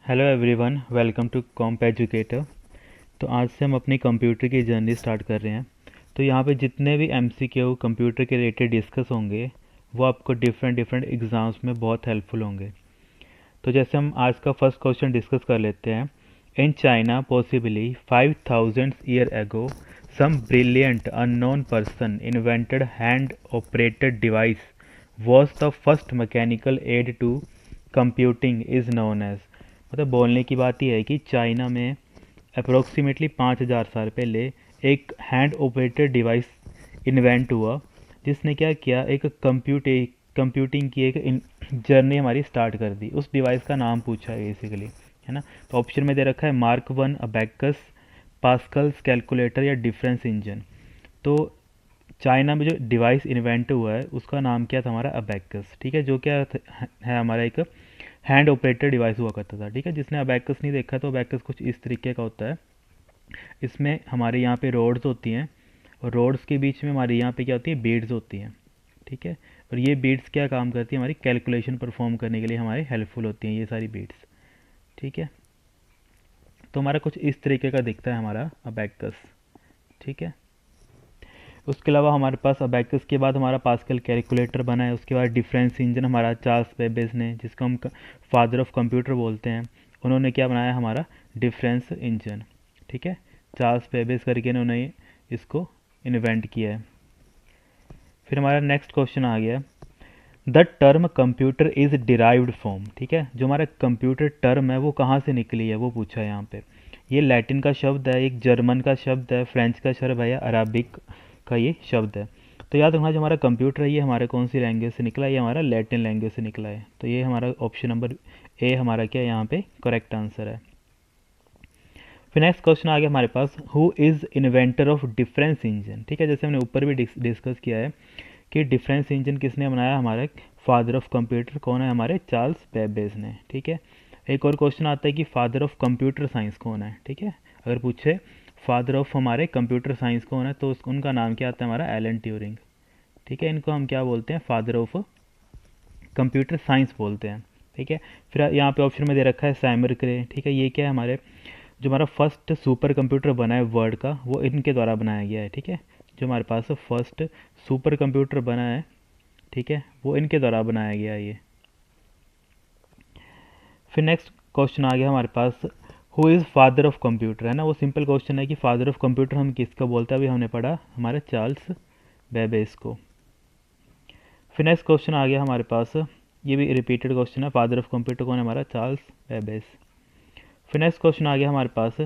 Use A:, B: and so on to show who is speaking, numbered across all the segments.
A: Hello everyone, welcome to comp educator. तो आज से हम अपनी कंप्यूटर की जर्नी स्टार्ट कर रहे हैं। तो यहाँ पे जितने भी एमसीक्यू कंप्यूटर के रिलेटेड डिस्कस होंगे वो आपको डिफरेंट डिफरेंट एग्ज़ाम्स में बहुत हेल्पफुल होंगे। तो जैसे हम आज का फर्स्ट क्वेश्चन डिस्कस कर लेते हैं। In China possibly 5000 year ago some brilliant unknown person invented hand operated device was the first mechanical aid to computing is known as. मतलब बोलने की बात यह है कि चाइना में अप्रोक्सीमेटली 5000 साल पहले एक हैंड ऑपरेटेड डिवाइस इन्वेंट हुआ जिसने क्या किया, एक कंप्यूटिंग की एक जर्नी हमारी स्टार्ट कर दी। उस डिवाइस का नाम पूछा है बेसिकली, है ना। तो ऑप्शन में दे रखा है Mark one abacus, Pascal's calculator या डिफरेंस इंजन। तो चाइना में जो डिवाइस इन्वेंट हुआ है उसका नाम क्या था, हमारा अबैकस। ठीक है, जो क्या है हमारा एक हैंड ऑपरेटेड डिवाइस हुआ करता था। ठीक है, जिसने अबैकस नहीं देखा तो अबैकस कुछ इस तरीके का होता है। इसमें हमारे यहाँ पे रोड्स होती हैं और रोड्स के बीच में हमारे यहाँ पे क्या होती है, बीड्स होती हैं। ठीक है, और ये बीड्स क्या काम करती है, हमारी कैलकुलेशन परफॉर्म करने के लिए हमारे हेल्पफुल होती हैं ये सारी बीड्स। ठीक है, तो हमारा कुछ इस तरीके का दिखता है हमारा अबैकस। ठीक है, उसके अलावा हमारे पास अबैकस के बाद हमारा पास्कल कैलकुलेटर बना है। उसके बाद डिफरेंस इंजन हमारा चार्ल्स बेबेज ने, जिसको हम फादर ऑफ कंप्यूटर बोलते हैं, उन्होंने क्या बनाया, हमारा डिफरेंस इंजन। ठीक है, चार्ल्स बेबेज करके उन्होंने इसको इन्वेंट किया है। फिर हमारा नेक्स्ट क्वेश्चन आ गया, the term computer is derived from. ठीक है, जो हमारा कंप्यूटर टर्म है वो कहाँ से निकली है वो पूछा है यहाँ पे। ये लैटिन का शब्द है, एक जर्मन का शब्द है, फ्रेंच का शब्द है या अरबिक का ये शब्द है। तो याद रखना, जो हमारा कंप्यूटर है ये हमारे कौन सी लैंग्वेज से निकला है, ये हमारा लैटिन लैंग्वेज से निकला है। तो ये हमारा ऑप्शन नंबर ए हमारा क्या यहाँ पे करेक्ट आंसर है। फिर नेक्स्ट क्वेश्चन आ गया हमारे पास, who is inventor of difference engine. ठीक है, जैसे हमने ऊपर भी डिस्कस किया है कि डिफरेंस इंजन किसने बनाया, हमारे फादर ऑफ कंप्यूटर कौन है, हमारे चार्ल्स बेबेज ने। ठीक है, एक और क्वेश्चन आता है कि फादर ऑफ कंप्यूटर साइंस कौन है। ठीक है, अगर पूछे फादर ऑफ हमारे कंप्यूटर साइंस कौन है तो उनका नाम क्या आता है, हमारा एलन ट्यूरिंग। ठीक है, इनको हम क्या बोलते हैं, फादर ऑफ कंप्यूटर साइंस बोलते हैं। ठीक है, फिर यहाँ पे ऑप्शन में दे रखा है सैमर क्रे। ठीक है, ये क्या है, हमारे जो हमारा फर्स्ट सुपर कंप्यूटर बना है वर्ल्ड का वो इनके द्वारा बनाया गया है। ठीक है, जो हमारे पास फर्स्ट सुपर कंप्यूटर बना है, ठीक है, वो इनके द्वारा बनाया गया है ये। फिर नेक्स्ट क्वेश्चन आ गया हमारे पास, who is father of computer, है ना। वो सिंपल क्वेश्चन है कि फादर ऑफ कंप्यूटर हम किसका बोलते हैं, अभी हमने पढ़ा हमारे चार्ल्स बेबेज को। फिर नेक्स्ट क्वेश्चन आ गया हमारे पास, ये भी रिपीटेड क्वेश्चन है, फादर ऑफ कंप्यूटर कौन है, हमारा चार्ल्स बेबेज। फिर नेक्स्ट क्वेश्चन आ गया हमारे पास,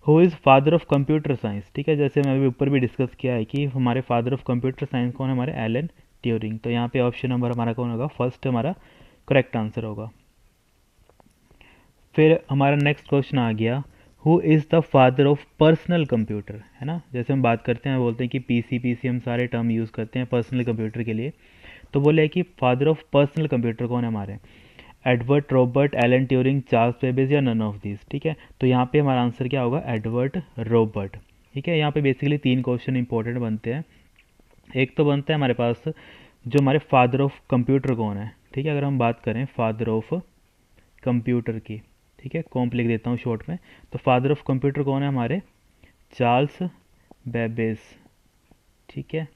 A: who is father of computer science. ठीक है, जैसे मैं अभी ऊपर भी डिस्कस किया है कि हमारे फादर ऑफ कंप्यूटर साइंस कौन है, हमारे एलन ट्यूरिंग। तो यहाँ पे ऑप्शन नंबर हमारा कौन होगा, फर्स्ट हमारा करेक्ट आंसर होगा। फिर हमारा नेक्स्ट क्वेश्चन आ गया, who is the father of personal computer, है ना। जैसे हम बात करते हैं बोलते हैं कि पीसी हम सारे टर्म यूज़ करते हैं पर्सनल कंप्यूटर के लिए। तो बोले कि फादर ऑफ पर्सनल कंप्यूटर कौन है, हमारे Edward Robert, Alan Turing, Charles Babbage या नन ऑफ दिस। ठीक है, तो यहाँ पे हमारा आंसर क्या होगा, एडवर्ड रॉबर्ट। ठीक है, यहाँ पे बेसिकली 3 क्वेश्चन इंपॉर्टेंट बनते हैं। एक तो बनता है हमारे पास जो हमारे फादर ऑफ कंप्यूटर कौन है। ठीक है, अगर हम बात करें फादर ऑफ कंप्यूटर की, ठीक है, कॉम्प लिख देता हूँ शॉर्ट में, तो फादर ऑफ कंप्यूटर कौन है, हमारे चार्ल्स बेबेज। ठीक है,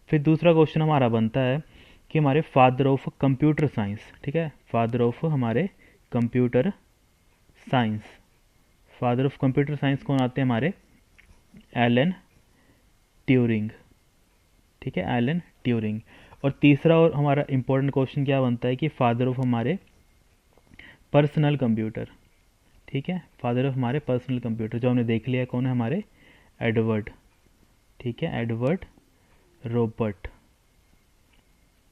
A: फिर दूसरा क्वेश्चन हमारा बनता है कि हमारे फादर ऑफ कंप्यूटर साइंस। ठीक है, फादर ऑफ हमारे computer science, father of computer science कौन आते हैं, हमारे एलन ट्यूरिंग। ठीक है, एलन ट्यूरिंग। और तीसरा और हमारा इंपॉर्टेंट क्वेश्चन क्या बनता है कि फादर ऑफ हमारे पर्सनल कंप्यूटर। ठीक है, फादर ऑफ हमारे पर्सनल कंप्यूटर जो हमने देख लिया है कौन है, हमारे एडवर्ड। ठीक है, एडवर्ड रॉबर्ट,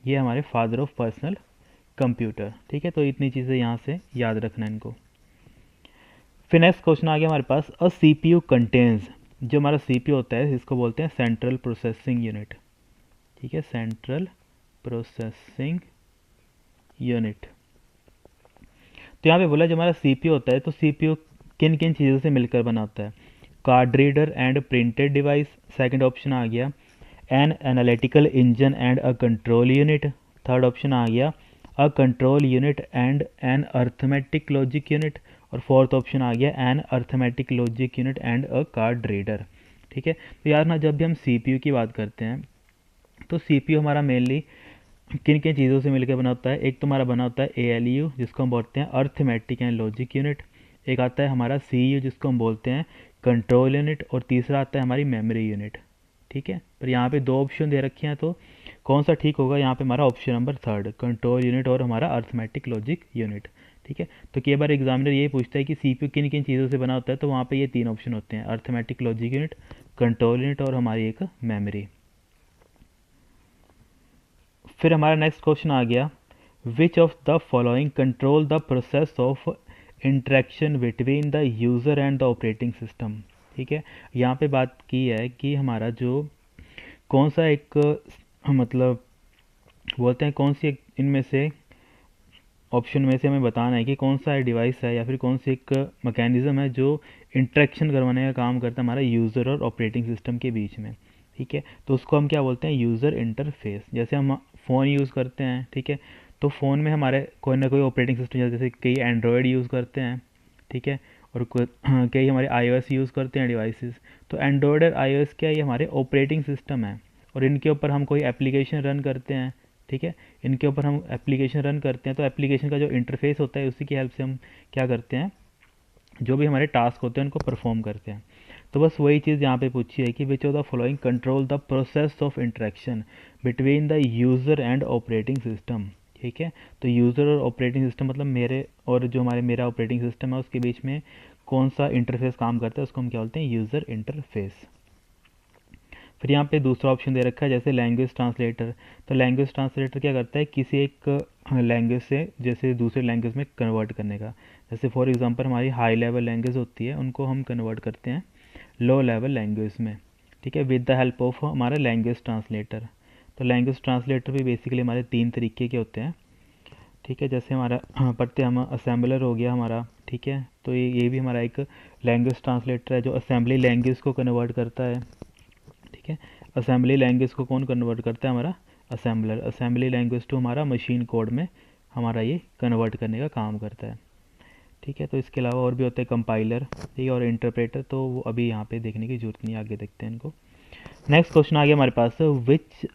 A: ये हमारे फादर ऑफ पर्सनल कंप्यूटर। ठीक है, तो इतनी चीज़ें यहाँ से याद रखना है इनको। फिर नेक्स्ट क्वेश्चन आ गया हमारे पास, अ सीपीयू कंटेन्स। जो हमारा सीपीयू होता है इसको बोलते हैं सेंट्रल प्रोसेसिंग यूनिट। ठीक है, सेंट्रल प्रोसेसिंग यूनिट। तो यहाँ पे बोला जो हमारा सीपीयू होता है तो सीपीयू किन किन चीज़ों से मिलकर बना होता है, card reader and printed device, second option आ गया an analytical engine and a control unit, third option आ गया a control unit and an arithmetic logic unit, और फोर्थ ऑप्शन आ गया an arithmetic logic unit and a card reader. ठीक है, तो यार ना जब भी हम सीपीयू की बात करते हैं तो सीपीयू हमारा मेनली किन किन चीज़ों से मिलकर बना होता है। एक तो हमारा बना होता है एएलयू जिसको हम बोलते हैं अर्थमेटिक एंड लॉजिक यूनिट, एक आता है हमारा सीयू जिसको हम बोलते हैं कंट्रोल यूनिट, और तीसरा आता है हमारी मेमोरी यूनिट। ठीक है, पर यहाँ पे दो ऑप्शन दे रखे हैं तो कौन सा ठीक होगा, यहाँ पे हमारा option number third control unit और हमारा अर्थमेटिक लॉजिक यूनिट। ठीक है, तो कई बार एग्जामिनर ये पूछता है कि सीपीयू किन किन चीज़ों से बना होता है, तो वहाँ पे ये तीन ऑप्शन होते हैं, arithmetic logic unit, control unit और हमारी एक मेमोरी। फिर हमारा नेक्स्ट क्वेश्चन आ गया, which of the following control the process of interaction between the user and the operating system. ठीक है, यहाँ पे बात की है कि हमारा जो कौन सा एक मतलब बोलते हैं कौन सी एक इनमें से ऑप्शन में से हमें बताना है कि कौन सा डिवाइस है या फिर कौन सी एक मैकेनिज़्म है जो इंटरेक्शन करवाने का काम करता है हमारा यूज़र और ऑपरेटिंग सिस्टम के बीच में। ठीक है, तो उसको हम क्या बोलते हैं, यूज़र इंटरफेस। जैसे हम फ़ोन यूज़ करते हैं, ठीक है, तो फ़ोन में हमारे कोई ना कोई ऑपरेटिंग सिस्टम, जैसे कई एंड्रॉयड यूज़ करते हैं, ठीक है, और कई हमारे iOS यूज़ करते हैं डिवाइसेस। तो एंड्रॉयड और iOS क्या, ये हमारे ऑपरेटिंग सिस्टम है और इनके ऊपर हम कोई एप्लीकेशन रन करते हैं। ठीक है, इनके ऊपर हम एप्लीकेशन रन करते हैं, तो एप्लीकेशन का जो इंटरफेस होता है उसी की हेल्प से हम क्या करते हैं, जो भी हमारे टास्क होते हैं उनको परफॉर्म करते हैं। तो बस वही चीज़ यहाँ पे पूछी है कि which of the following control the process of interaction between the user and operating system. ठीक है, तो यूज़र और ऑपरेटिंग सिस्टम मतलब मेरे और जो मेरा ऑपरेटिंग सिस्टम है उसके बीच में कौन सा इंटरफेस काम करता है, उसको हम क्या बोलते हैं, यूज़र इंटरफेस। फिर यहाँ पे दूसरा ऑप्शन दे रखा है जैसे लैंग्वेज ट्रांसलेटर। तो लैंग्वेज ट्रांसलेटर क्या करता है, किसी एक लैंग्वेज से जैसे दूसरे लैंग्वेज में कन्वर्ट करने का। जैसे फॉर एग्जांपल हमारी हाई लेवल लैंग्वेज होती है, उनको हम कन्वर्ट करते हैं लो लेवल लैंग्वेज में। ठीक है, विद द हेल्प ऑफ हमारा लैंग्वेज ट्रांसलेटर। तो लैंग्वेज ट्रांसलेटर भी बेसिकली हमारे तीन तरीके के होते हैं। ठीक है, जैसे हमारा पढ़ते हम असेंबलर हो गया हमारा। ठीक है, तो ये भी हमारा एक लैंग्वेज ट्रांसलेटर है जो असेंबली लैंग्वेज को कन्वर्ट करता है। ठीक है, असेंबली लैंग्वेज को कौन कन्वर्ट करता है, हमारा असेंबलर। असेंबली लैंग्वेज टू हमारा मशीन कोड में हमारा ये कन्वर्ट करने का काम करता है। ठीक है, तो इसके अलावा और भी होते हैं कंपाइलर, ठीक है, और इंटरप्रेटर, तो वो अभी यहाँ पे देखने की जरूरत नहीं, आगे देखते हैं इनको। नेक्स्ट क्वेश्चन आ गया हमारे पास, which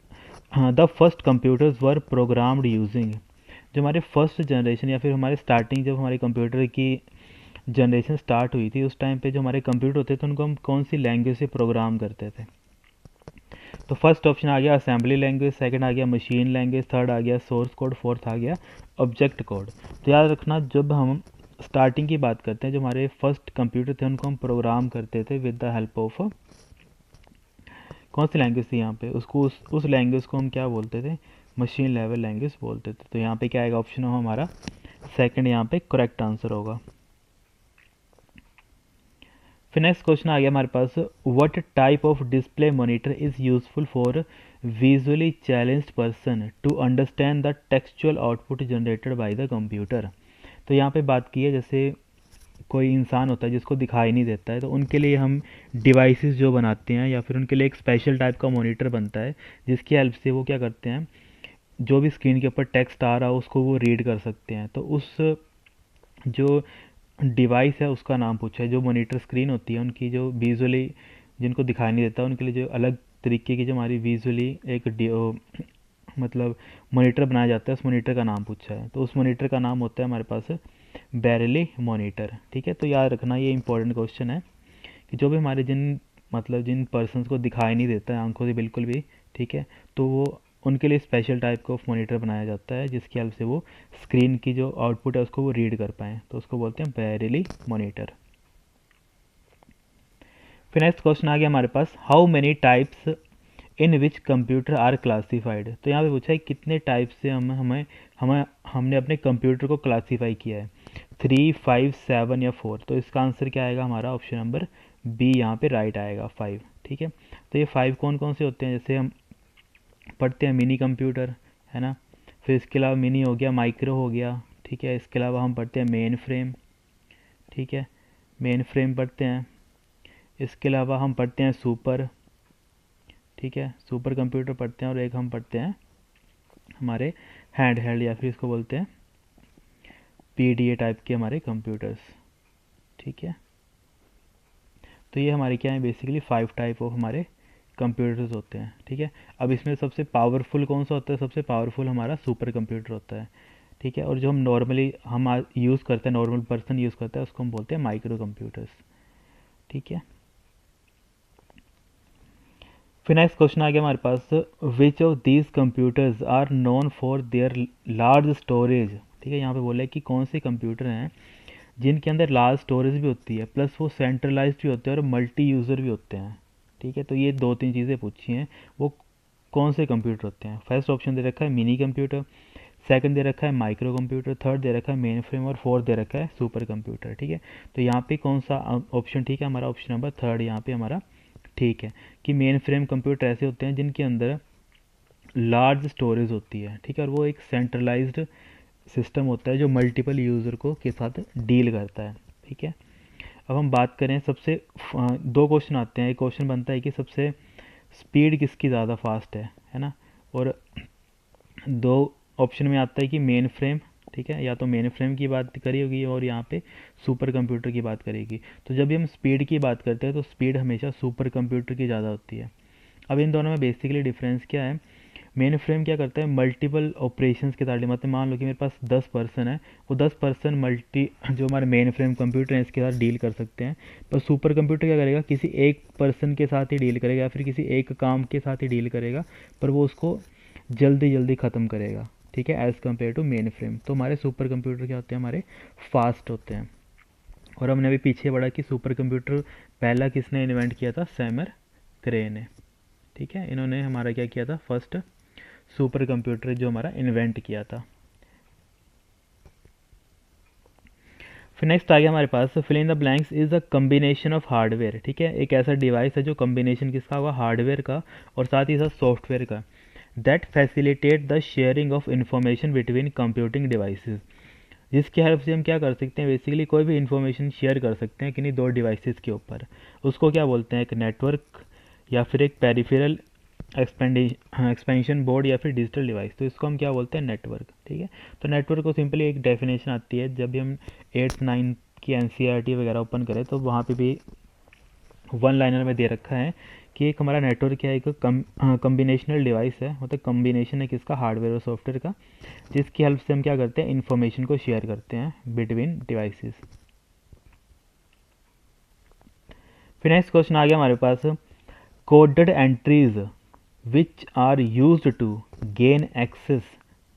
A: the first computers were programmed using. जो हमारे फर्स्ट जनरेशन या फिर हमारे स्टार्टिंग जब हमारे कंप्यूटर की जनरेशन स्टार्ट हुई थी उस टाइम पे जो हमारे कंप्यूटर होते थे उनको हम कौन सी लैंग्वेज से प्रोग्राम करते थे। तो फर्स्ट ऑप्शन आ गया असेंबली लैंग्वेज, सेकंड आ गया मशीन लैंग्वेज, थर्ड आ गया सोर्स कोड, फोर्थ आ गया ऑब्जेक्ट कोड। तो याद रखना जब हम स्टार्टिंग की बात करते हैं जो हमारे फर्स्ट कंप्यूटर थे उनको हम प्रोग्राम करते थे विद द हेल्प ऑफ कौन सी लैंग्वेज थी यहाँ पे, उसको उस लैंग्वेज को हम क्या बोलते थे, मशीन लेवल लैंग्वेज बोलते थे। तो यहाँ पे क्या आएगा, ऑप्शन हो हमारा सेकंड यहाँ पे करेक्ट आंसर होगा। फिर नेक्स्ट क्वेश्चन आ गया हमारे पास, what type of display monitor is useful for visually challenged person to understand the textual output generated by the computer. तो यहाँ पे बात की है जैसे कोई इंसान होता है जिसको दिखाई नहीं देता है, तो उनके लिए हम डिवाइसेस जो बनाते हैं या फिर उनके लिए एक स्पेशल टाइप का मॉनिटर बनता है जिसकी हेल्प से वो क्या करते हैं, जो भी स्क्रीन के ऊपर टेक्स्ट आ रहा हो उसको वो रीड कर सकते हैं। तो उस जो डिवाइस है उसका नाम पूछा है, जो मॉनिटर स्क्रीन होती है उनकी जो विजुअली जिनको दिखाई नहीं देता उनके लिए जो अलग तरीके की जो हमारी विजुअली एक मतलब मॉनिटर बनाया जाता है, उस मॉनिटर का नाम पूछा है। तो उस मॉनिटर का नाम होता है हमारे पास बैरली मॉनिटर। ठीक है, तो याद रखना ये इंपॉर्टेंट क्वेश्चन है कि जो भी हमारे जिन पर्सनस को दिखाई नहीं देता है आंखों से बिल्कुल भी, ठीक है, तो वो उनके लिए स्पेशल टाइप का ऑफ मॉनिटर बनाया जाता है जिसकी हेल्प से वो स्क्रीन की जो आउटपुट है उसको वो रीड कर पाएँ, तो उसको बोलते हैं बैरली मॉनिटर। फिर नेक्स्ट क्वेश्चन आ गया हमारे पास, how many types in which computer are classified. तो यहाँ पे पूछा है कितने टाइप से हमने अपने कंप्यूटर को क्लासीफाई किया है, 3, 5, 7 या 4। तो इसका आंसर क्या आएगा हमारा, ऑप्शन नंबर बी यहाँ पे राइट आएगा, 5। ठीक है, तो ये 5 कौन कौन से होते हैं, जैसे हम पढ़ते हैं मिनी कंप्यूटर, है ना, फिर इसके अलावा मिनी हो गया, माइक्रो हो गया, ठीक है, इसके अलावा हम पढ़ते हैं मेन फ्रेम, ठीक है, मेन फ्रेम पढ़ते हैं, इसके अलावा हम पढ़ते हैं सुपर, ठीक है, सुपर कंप्यूटर पढ़ते हैं, और एक हम पढ़ते हैं हमारे हैंड हेल्ड या फिर इसको बोलते हैं पीडीए टाइप के हमारे कंप्यूटर्स। ठीक है। तो ये हमारे क्या है, बेसिकली 5 टाइप ऑफ हमारे कंप्यूटर्स होते हैं, ठीक है। अब इसमें सबसे पावरफुल कौन सा होता है? सबसे पावरफुल हमारा सुपर कंप्यूटर होता है, ठीक है। और जो हम नॉर्मली यूज़ करते हैं, नॉर्मल पर्सन यूज़ करता है, उसको हम बोलते हैं माइक्रो कंप्यूटर्स, ठीक है। फिर नेक्स्ट क्वेश्चन आ गया हमारे पास, which of these computers are known for their large storage, ठीक है। यहाँ पे बोला है कि कौन से कंप्यूटर हैं जिनके अंदर लार्ज स्टोरेज भी होती है, प्लस वो सेंट्रलाइज्ड भी होते हैं और मल्टी यूज़र भी होते हैं, ठीक है। तो ये 2-3 चीज़ें पूछी हैं, वो कौन से कंप्यूटर होते हैं। फर्स्ट ऑप्शन दे रखा है मिनी कंप्यूटर, सेकंड दे रखा है माइक्रो कंप्यूटर, थर्ड दे रखा है मेन फ्रेम और फोर्थ दे रखा है सुपर कंप्यूटर, ठीक है। तो यहाँ पे कौन सा ऑप्शन ठीक है? हमारा ऑप्शन नंबर थर्ड यहाँ पे हमारा ठीक है, कि मेन फ्रेम कंप्यूटर ऐसे होते हैं जिनके अंदर लार्ज स्टोरेज होती है, ठीक है, और वो एक सेंट्रलाइज्ड सिस्टम होता है जो मल्टीपल यूज़र को के साथ डील करता है, ठीक है। अब हम बात करें सबसे 2 क्वेश्चन आते हैं। एक क्वेश्चन बनता है कि सबसे स्पीड किसकी ज़्यादा फास्ट है ना, और 2 ऑप्शन में आता है कि मेन फ्रेम, ठीक है, या तो मेन फ्रेम की बात करी होगी और यहाँ पे सुपर कंप्यूटर की बात करेगी। तो जब भी हम स्पीड की बात करते हैं तो स्पीड हमेशा सुपर कंप्यूटर की ज़्यादा होती है। अब इन दोनों में बेसिकली डिफरेंस क्या है? मेन फ्रेम क्या करता है? मल्टीपल ऑपरेशंस के साथ, मतलब मान लो कि मेरे पास 10 पर्सन है, वो 10 पर्सन मल्टी जो हमारे मेन फ्रेम कंप्यूटर है इसके साथ डील कर सकते हैं। पर सुपर कंप्यूटर क्या करेगा? किसी एक पर्सन के साथ ही डील करेगा या फिर किसी एक काम के साथ ही डील करेगा, पर वो उसको जल्दी जल्दी ख़त्म करेगा, ठीक है, as compare to mainframe. तो हमारे सुपर कंप्यूटर क्या होते हैं? हमारे फास्ट होते हैं। और हमने अभी पीछे पढ़ा कि सुपर कंप्यूटर पहला किसने इन्वेंट किया था? सैमर क्रे ने, ठीक है। इन्होंने हमारा क्या किया था? फर्स्ट सुपर कंप्यूटर जो हमारा इन्वेंट किया था। फिर नेक्स्ट आ गया हमारे पास, fill in the blanks is a combination of hardware, ठीक है। एक ऐसा डिवाइस है जो कम्बिनेशन किसका होगा? हार्डवेयर का और साथ ही साथ सॉफ्टवेयर का, that facilitate the sharing of information between computing devices, जिसकी हेल्प से हम क्या कर सकते हैं? बेसिकली कोई भी इंफॉर्मेशन शेयर कर सकते हैं किन्हीं 2 डिवाइसेस के ऊपर। उसको क्या बोलते हैं? एक नेटवर्क या फिर एक पेरिफेरल एक्सपेंशन बोर्ड या फिर डिजिटल डिवाइस। तो इसको हम क्या बोलते हैं? नेटवर्क, ठीक है। तो नेटवर्क को सिंपली एक डेफिनेशन आती है, जब भी हम 8th-9th की एनसीईआरटी वगैरह ओपन करें तो वहाँ पे भी 1 लाइनर में दे रखा है कि एक हमारा नेटवर्क क्या है? एक कम्बिनेशनल डिवाइस है, मतलब कम्बिनेशन है किसका? हार्डवेयर और सॉफ्टवेयर का, जिसकी हेल्प से हम क्या करते हैं? इन्फॉर्मेशन को शेयर करते हैं बिटवीन डिवाइसेस। फिर नेक्स्ट क्वेश्चन आ गया हमारे पास, coded entries which are used to gain access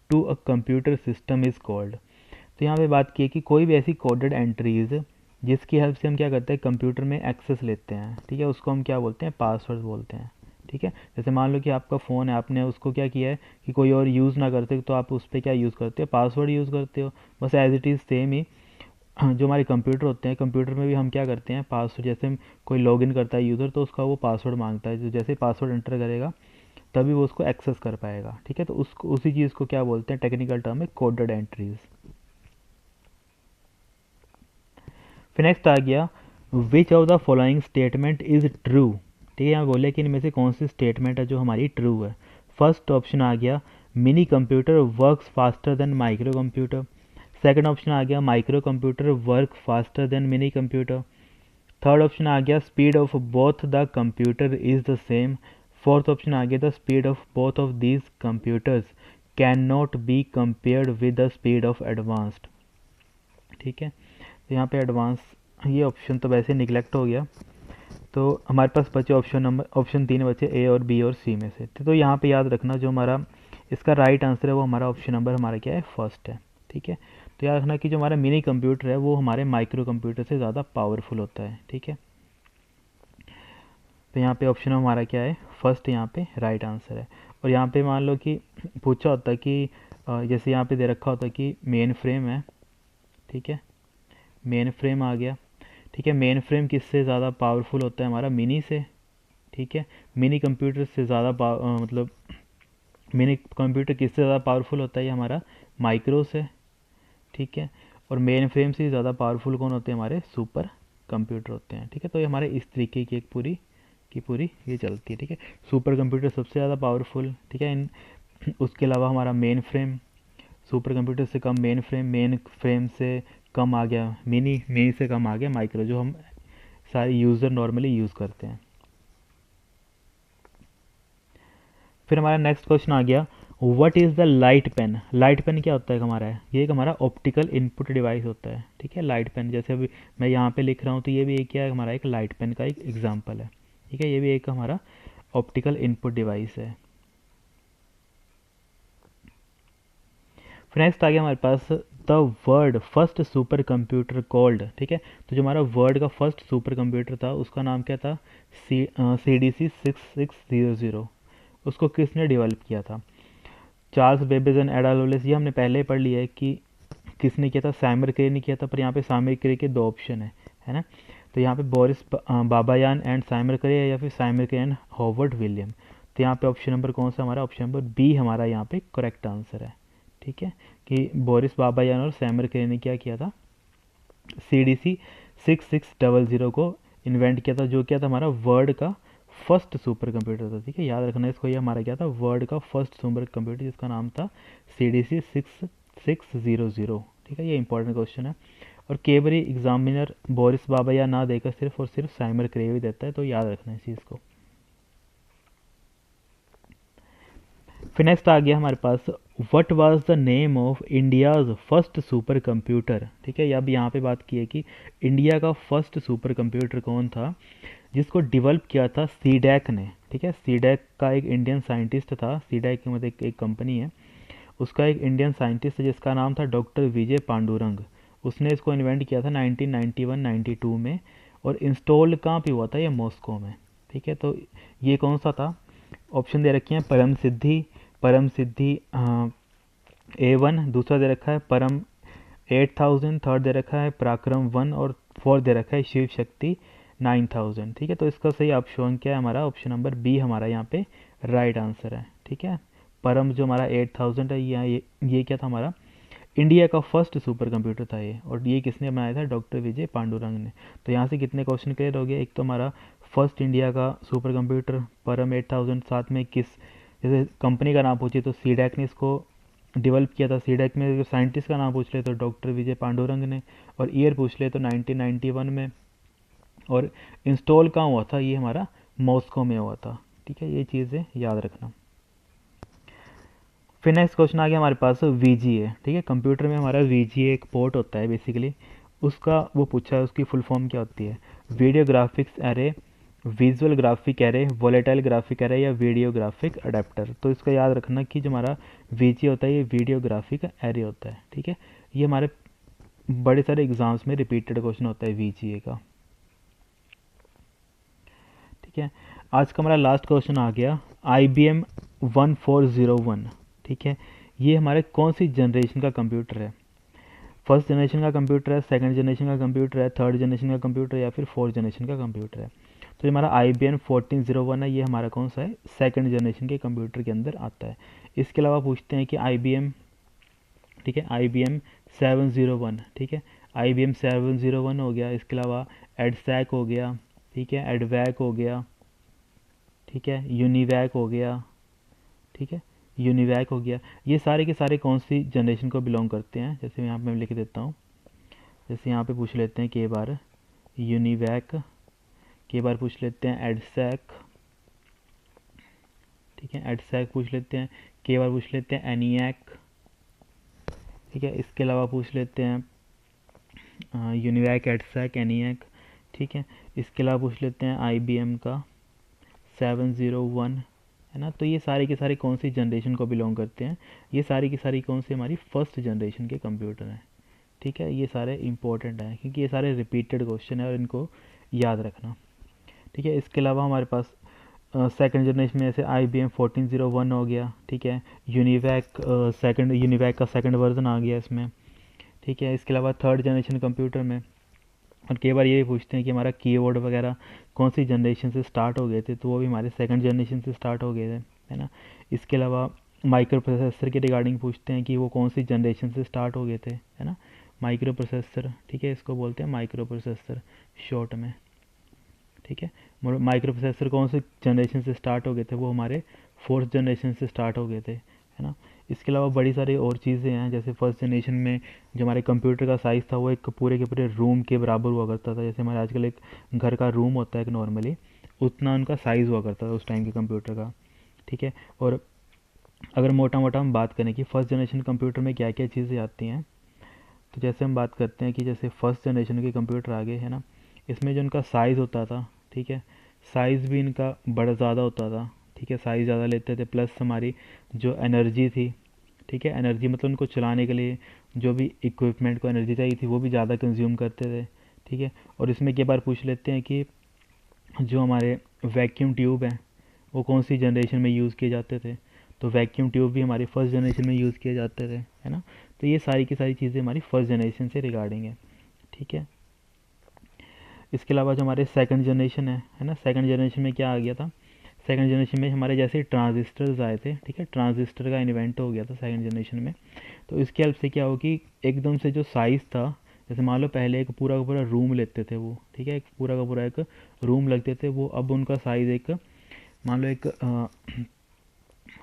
A: to a computer system is called. तो यहाँ पे बात की है कि कोई भी ऐसी कोडेड एंट्रीज जिसकी हेल्प से हम क्या करते हैं? कंप्यूटर में एक्सेस लेते हैं, ठीक है, उसको हम क्या बोलते हैं? पासवर्ड बोलते हैं, ठीक है। जैसे मान लो कि आपका फ़ोन है, आपने उसको क्या किया है कि कोई और यूज़ ना करते तो आप उस पर क्या यूज़ करते हो? पासवर्ड यूज़ करते हो। बस एज इट इज़ सेम ही जो हमारे कंप्यूटर होते हैं, कंप्यूटर में भी हम क्या करते हैं? पासवर्ड, जैसे हम कोई लॉगिन करता है यूज़र तो उसका वो पासवर्ड मांगता है, जो जैसे पासवर्ड एंटर करेगा तभी वो उसको एक्सेस कर पाएगा, ठीक है। तो उसको उसी चीज़ को क्या बोलते हैं? टेक्निकल टर्म है कोडेड एंट्रीज। फिर नेक्स्ट आ गया, which of the following statement is true, ठीक है। यहाँ बोले कि इनमें से कौन सी स्टेटमेंट है जो हमारी ट्रू है। फर्स्ट ऑप्शन आ गया, mini computer works faster than micro computer. Second option आ गया, micro computer work faster than mini computer. Third option आ गया, speed of both the computer is the same. Fourth option आ गया, the speed of both of these computers can not be compared with the speed of advanced, ठीक है। तो यहाँ पे advance ये ऑप्शन तो वैसे निगलेक्ट हो गया, तो हमारे पास बचे ऑप्शन 3 बचे, ए और बी और सी में से। तो यहाँ पे याद रखना जो हमारा इसका राइट आंसर है वो हमारा ऑप्शन नंबर हमारा क्या है? फर्स्ट है, ठीक है। तो याद रखना कि जो हमारा मिनी कंप्यूटर है वो हमारे माइक्रो कंप्यूटर से ज़्यादा पावरफुल होता है, ठीक है। तो यहाँ पे ऑप्शन हमारा क्या है? फर्स्ट यहाँ पे राइट आंसर है। और यहाँ पे मान लो कि पूछा होता कि जैसे यहाँ पे दे रखा होता कि मेन फ्रेम है, ठीक है, मेन फ्रेम आ गया, ठीक है। मेन फ्रेम किससे ज़्यादा पावरफुल होता है? हमारा मिनी से, ठीक है। मिनी कंप्यूटर से ज़्यादा मतलब मिनी कंप्यूटर किससे ज़्यादा पावरफुल होता है? ये हमारा माइक्रो से, ठीक है। और मेन फ्रेम से ज़्यादा पावरफुल कौन होते हैं? हमारे सुपर कंप्यूटर होते हैं, ठीक है। तो ये हमारे इस तरीके की एक पूरी ये चलती है, ठीक है। सुपर कंप्यूटर सबसे ज़्यादा पावरफुल, ठीक है। उसके अलावा हमारा मेन फ्रेम, सुपर कंप्यूटर से कम मेन फ्रेम से कम आ गया, मिनी से कम आ गया माइक्रो, जो हम सारे यूज़र नॉर्मली यूज़ करते हैं। फिर हमारा नेक्स्ट क्वेश्चन आ गया, what is the light pen. Light pen क्या होता है हमारा, ये एक हमारा ऑप्टिकल इनपुट डिवाइस होता है, ठीक है। लाइट पेन जैसे अभी मैं यहाँ पे लिख रहा हूँ, तो ये भी एक क्या है, हमारा एक लाइट पेन का एक एग्जांपल है, ठीक है। ये भी एक हमारा ऑप्टिकल इनपुट डिवाइस है। फिर नेक्स्ट आ गया हमारे पास, the world first super computer called, ठीक है। तो जो हमारा वर्ड का फर्स्ट सुपर कंप्यूटर था उसका नाम क्या था, CDC 6600। उसको किसने डेवलप किया था, चार्ल्स बेबेज एंड एडा लोरेंस। ये हमने पहले ही पढ़ लिया है कि किसने किया था, साइमर क्रे ने किया था, पर यहाँ पे साइमर क्रे के दो ऑप्शन है ना। तो यहाँ पे बोरिस बाबायान एंड साइमर क्रे है, या फिर साइमर क्रे एंड हॉवर्ड विलियम। तो यहाँ पे ऑप्शन नंबर कौन सा हमारा, ऑप्शन नंबर बी हमारा यहाँ पे करेक्ट आंसर है, ठीक है। कि बोरिस बाबायान और साइमर क्रे ने क्या किया था, CDC 6600 को इन्वेंट किया था, जो क्या था हमारा वर्ड का फर्स्ट सुपर कंप्यूटर था, ठीक है। याद रखना इसको, ये हमारा क्या था, वर्ड का फर्स्ट सुपर कंप्यूटर, जिसका नाम था CDC 6600, ठीक है। ये इंपॉर्टेंट क्वेश्चन है, और कई बार एग्जामिनर बोरिस बाबायान ना देकर सिर्फ और सिर्फ साइमर क्रे भी देता है, तो याद रखना इस चीज़ को। फिर नेक्स्ट आ गया हमारे पास, what was the name of India's first super computer, ठीक है। अब यहाँ पे बात की है कि इंडिया का फर्स्ट सुपर कंप्यूटर कौन था, जिसको डेवलप किया था सीडैक ने, ठीक है। सीडैक का एक इंडियन साइंटिस्ट था, सीडैक की मतलब एक कंपनी है, उसका एक इंडियन साइंटिस्ट है जिसका नाम था डॉक्टर विजय पांडुरंग। उसने इसको इन्वेंट किया था 1991-92 में, और इंस्टॉल कहाँ पे हुआ था, ये मॉस्को में, ठीक है। तो ये कौन सा था, ऑप्शन दे रखे हैं, परम सिद्धि A1, दूसरा दे रखा है परम 8000, थर्ड दे रखा है पराक्रम 1, और फोर्थ दे रखा है शिव शक्ति 9000, ठीक है। तो इसका सही ऑप्शन क्या है हमारा, ऑप्शन नंबर बी हमारा यहाँ पे राइट आंसर है, ठीक है। परम जो हमारा 8000 है, ये क्या था हमारा, इंडिया का फर्स्ट सुपर कंप्यूटर था ये, और ये किसने बनाया था, डॉक्टर विजय पांडुरंग ने। तो यहाँ से कितने क्वेश्चन क्लियर हो गए, एक तो हमारा फर्स्ट इंडिया का सुपर कंप्यूटर परम 8000, साथ में किस, जैसे कंपनी का नाम पूछे तो सीडैक ने इसको डेवलप किया था, सीडैक में अगर साइंटिस्ट का नाम पूछ ले तो डॉक्टर विजय पांडुरंग ने, और ईयर पूछ ले तो 1991 में, और इंस्टॉल कहाँ हुआ था, ये हमारा मॉस्को में हुआ था, ठीक है। ये चीज़ें याद रखना। फिर नेक्स्ट क्वेश्चन आ गया हमारे पास VGA, ठीक है। कंप्यूटर में हमारा VGA एक पोर्ट होता है बेसिकली, उसका वो पूछा है, उसकी फुल फॉर्म क्या होती है, video graphics array, visual graphic array, volatile graphic array, या वीडियो ग्राफिक अडेप्टर। तो इसका याद रखना कि जो हमारा VGA होता है ये वीडियो ग्राफिक एरे होता है, ठीक है। ये हमारे बड़े सारे एग्जाम्स में रिपीटेड क्वेश्चन होता है VGA का, ठीक है। आज का हमारा लास्ट क्वेश्चन आ गया, IBM 1401, ठीक है। ये हमारे कौन सी जनरेशन का कंप्यूटर है, फर्स्ट जनरेशन का कंप्यूटर है, सेकंड जनरेशन का कंप्यूटर है, थर्ड जनरेशन का कंप्यूटर है, या फिर फोर्थ जनरेशन का कंप्यूटर है। तो जो हमारा IBM 1401 है, ये हमारा कौन सा है, सेकंड जनरेशन के कंप्यूटर के अंदर आता है। इसके अलावा पूछते हैं कि IBM, ठीक है, IBM 701, ठीक है, IBM 701 हो गया, इसके अलावा एडसैक हो गया, ठीक है, एडवैक हो गया, ठीक है, यूनिवैक हो गया, ठीक है, यूनिवैक हो गया। ये सारे के सारे कौन सी जनरेशन को बिलोंग करते हैं, जैसे यहाँ पे मैं लिख देता हूँ, जैसे यहाँ पे पूछ लेते हैं कई बार यूनिवैक, कई बार पूछ लेते हैं एडसैक, ठीक है, एडसैक पूछ लेते हैं, कई बार पूछ लेते हैं एनियैक, ठीक है। इसके अलावा पूछ लेते हैं यूनिवैक, एडसैक, एनियैक, ठीक है। इसके अलावा पूछ लेते हैं IBM का 701, है ना। तो ये सारे के सारे कौन सी जनरेशन को बिलोंग करते हैं, ये सारी की सारी कौन सी हमारी फर्स्ट जनरेशन के कंप्यूटर हैं, ठीक है। ये सारे इंपॉर्टेंट हैं क्योंकि ये सारे रिपीटेड क्वेश्चन है, और इनको याद रखना, ठीक है। इसके अलावा हमारे पास सेकंड जनरेशन में जैसे IBM 1401 हो गया, ठीक है, यूनिवैक का सेकंड वर्जन आ गया इसमें, ठीक है। इसके अलावा थर्ड जनरेशन कंप्यूटर में, और कई बार ये भी पूछते हैं कि हमारा कीबोर्ड वगैरह कौन सी जनरेशन से स्टार्ट हो गए थे, तो वो भी हमारे सेकंड जनरेशन से स्टार्ट हो गए थे, है ना। इसके अलावा माइक्रो प्रोसेसर के रिगार्डिंग पूछते हैं कि वो कौन सी जनरेशन से स्टार्ट हो गए थे, है ना। माइक्रो प्रोसेसर, ठीक है, इसको बोलते हैं माइक्रो प्रोसेसर शॉर्ट में, ठीक है। माइक्रो प्रोसेसर कौन सी जनरेशन से स्टार्ट हो गए थे, वो हमारे फोर्थ जनरेशन से स्टार्ट हो गए थे, है ना। इसके अलावा बड़ी सारी और चीज़ें हैं, जैसे फर्स्ट जनरेशन में जो हमारे कंप्यूटर का साइज़ था वो एक पूरे के पूरे रूम के बराबर हुआ करता था। जैसे हमारे आजकल एक घर का रूम होता है एक नॉर्मली, उतना उनका साइज़ हुआ करता था उस टाइम के कंप्यूटर का। ठीक है। और अगर मोटा मोटा हम बात करें कि फर्स्ट जनरेशन कंप्यूटर में क्या क्या चीज़ें आती हैं, तो जैसे हम बात करते हैं कि जैसे फर्स्ट जनरेशन के कंप्यूटर आ गए है ना, इसमें जो इनका साइज़ होता था, ठीक है, साइज़ भी इनका बड़ा ज़्यादा होता था। ठीक है, साइज़ ज़्यादा लेते थे, प्लस हमारी जो एनर्जी थी, ठीक है, एनर्जी मतलब उनको चलाने के लिए जो भी इक्विपमेंट को एनर्जी चाहिए थी वो भी ज़्यादा कंज्यूम करते थे। ठीक है। और इसमें एक बार पूछ लेते हैं कि जो हमारे वैक्यूम ट्यूब हैं वो कौन सी जनरेशन में यूज़ किए जाते थे, तो वैक्यूम ट्यूब भी हमारी फर्स्ट जनरेशन में यूज़ किए जाते थे, है ना। तो ये सारी की सारी चीज़ें हमारी फर्स्ट जनरेशन से रिगार्डिंग है। ठीक है। इसके अलावा जो हमारे सेकंड जनरेशन है ना, सेकंड जनरेशन में क्या आ गया था, सेकंड जनरेशन में हमारे जैसे ट्रांजिस्टर्स आए थे, ठीक है, ट्रांजिस्टर का इन्वेंट हो गया था सेकंड जनरेशन में। तो इसकी हेल्प से क्या हो कि एकदम से जो साइज़ था, जैसे मान लो पहले एक पूरा का पूरा रूम लेते थे वो, ठीक है, एक पूरा का पूरा एक रूम लगते थे वो, अब उनका साइज़ एक मान लो एक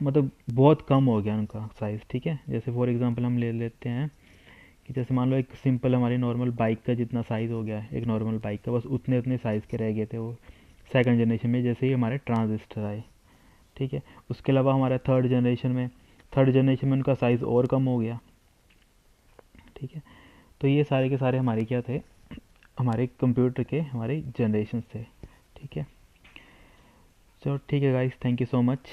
A: मतलब बहुत कम हो गया उनका साइज़। ठीक है। जैसे फॉर एग्जांपल हम ले लेते हैं कि जैसे मान लो एक सिंपल हमारी नॉर्मल बाइक का जितना साइज़ हो गया है एक नॉर्मल बाइक का, बस उतने उतने साइज़ के रह गए थे वो सेकंड जनरेशन में, जैसे ही हमारे ट्रांजिस्टर आए। ठीक है। उसके अलावा हमारा थर्ड जनरेशन में उनका साइज़ और कम हो गया। ठीक है। तो ये सारे के सारे हमारे क्या थे, हमारे कंप्यूटर के हमारे जनरेशन थे। ठीक है। चलो ठीक है guys, thank you so much.